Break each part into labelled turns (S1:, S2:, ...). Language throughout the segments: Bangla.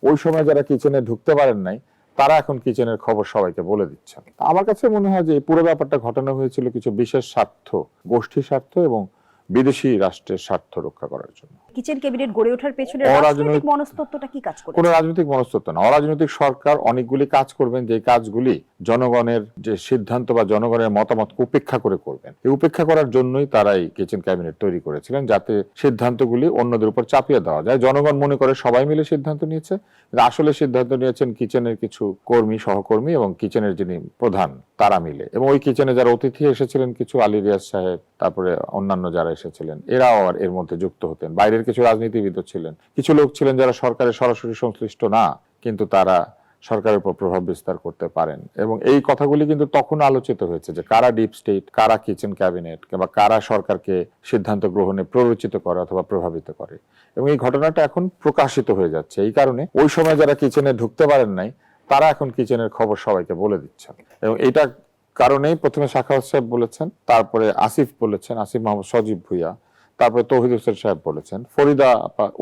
S1: ওই সময় যারা কিচেনে ঢুকতে পারেন নাই তারা এখন কিচেনের খবর সবাইকে বলে দিচ্ছেন। আমার কাছে মনে হয় যে এই পুরো ব্যাপারটা ঘটানো হয়েছিল কিছু বিশেষ স্বার্থ, গোষ্ঠী স্বার্থ এবং বিদেশি রাষ্ট্রের স্বার্থ রক্ষা করার জন্য।
S2: কিচেন ক্যাবিনেট গড়ে ওঠার পেছনে
S1: অরাজনৈতিক
S2: রাজনৈতিক মনস্তত্ত্বটা কি কাজ করে?
S1: কোনো রাজনৈতিক মনস্তত্ত্ব না, অরাজনৈতিক সরকার অনেকগুলি কাজ করবেন, যে কাজগুলি জনগণের যে সিদ্ধান্ত বা জনগণের মতামতকে উপেক্ষা করে করবেন। এই উপেক্ষা করার জন্যই তারা এই কিচেন ক্যাবিনেট তৈরি করেছিলেন, যাতে সিদ্ধান্তগুলি অন্যদের উপর চাপিয়ে দেওয়া যায়। জনগণ মনে করে সবাই মিলে সিদ্ধান্ত নিয়েছে, আসলে সিদ্ধান্ত নিয়েছেন কিচেনের কিছু কর্মী, সহকর্মী এবং কিচেনের যিনি প্রধান তারা মিলে। এবং ওই কিচেনে যারা অতিথি এসেছিলেন, কিছু আলী রিয়াজ সাহেব, তারপরে অন্যান্য যারা এসেছিলেন, এরাও আর এর মধ্যে যুক্ত হতেন। বাইরের কিছু রাজনীতিবিদও ছিলেন, কিছু লোক ছিলেন যারা সরকারের সরাসরি সংশ্লিষ্ট না, কিন্তু তারা সরকারের উপর প্রভাব বিস্তার করতে পারেন। এবং এই কথাগুলি কিন্তু তখন আলোচিত হয়েছে যে কারা ডিপ স্টেট, কারা কিচেন ক্যাবিনেট, কিংবা কারা সরকারকে সিদ্ধান্ত গ্রহণে প্ররোচিত করে অথবা প্রভাবিত করে। এবং এই ঘটনাটা এখন প্রকাশিত হয়ে যাচ্ছে। এই কারণে ওই সময় যারা কিচেনে ঢুকতে পারেন নাই তারা এখন কিচেনের খবর সবাইকে বলে দিচ্ছেন। এবং এটা কারণেই প্রথমে সাখাওয়াত সাহেব বলেছেন, তারপরে আসিফ বলেছেন, আসিফ মোহাম্মদ সজীব ভুইয়া, তারপরে তৌহিদ হোসেন সাহেব বলেছেন, ফরিদা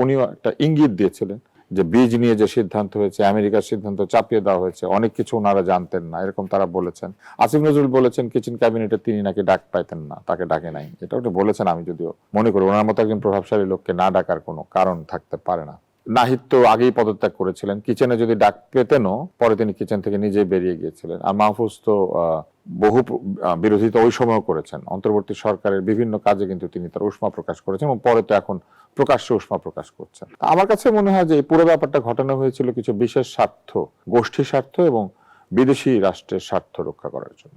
S1: উনিও একটা ইঙ্গিত দিয়েছিলেন যে বীজ নিয়ে যে সিদ্ধান্ত হয়েছে, আমেরিকার সিদ্ধান্ত চাপিয়ে দেওয়া হয়েছে, অনেক কিছু ওনারা জানতেন না, এরকম তারা বলেছেন। আসিফ নজরুল বলেছেন কিচেন ক্যাবিনেটে তিনি নাকি ডাক পাইতেন না, তাকে ডাকে নাই। এটা উনি বলেছেন। আমি যদিও মনে করি ওনার মতো একজন প্রভাবশালী লোককে না ডাকার কোনো কারণ থাকতে পারে না। নাহিদ তো আগেই পদত্যাগ করেছিলেন, কিচেনে যদি ডাক পেতেনও পরে তিনি কিচেন থেকে নিজেই বেরিয়ে গিয়েছিলেন। আর মাহফুজ তো বহু বিরোধিতা ওই সময়ও করেছেন, অন্তর্বর্তী সরকারের বিভিন্ন কাজে কিন্তু তিনি তার উষ্মা প্রকাশ করেছেন এবং পরে তো এখন প্রকাশ্যে উষ্মা প্রকাশ করছেন। আমার কাছে মনে হয় যে এই পুরো ব্যাপারটা ঘটানো হয়েছিল কিছু বিশেষ স্বার্থ, গোষ্ঠী স্বার্থ এবং বিদেশি রাষ্ট্রের স্বার্থ রক্ষা করার জন্য।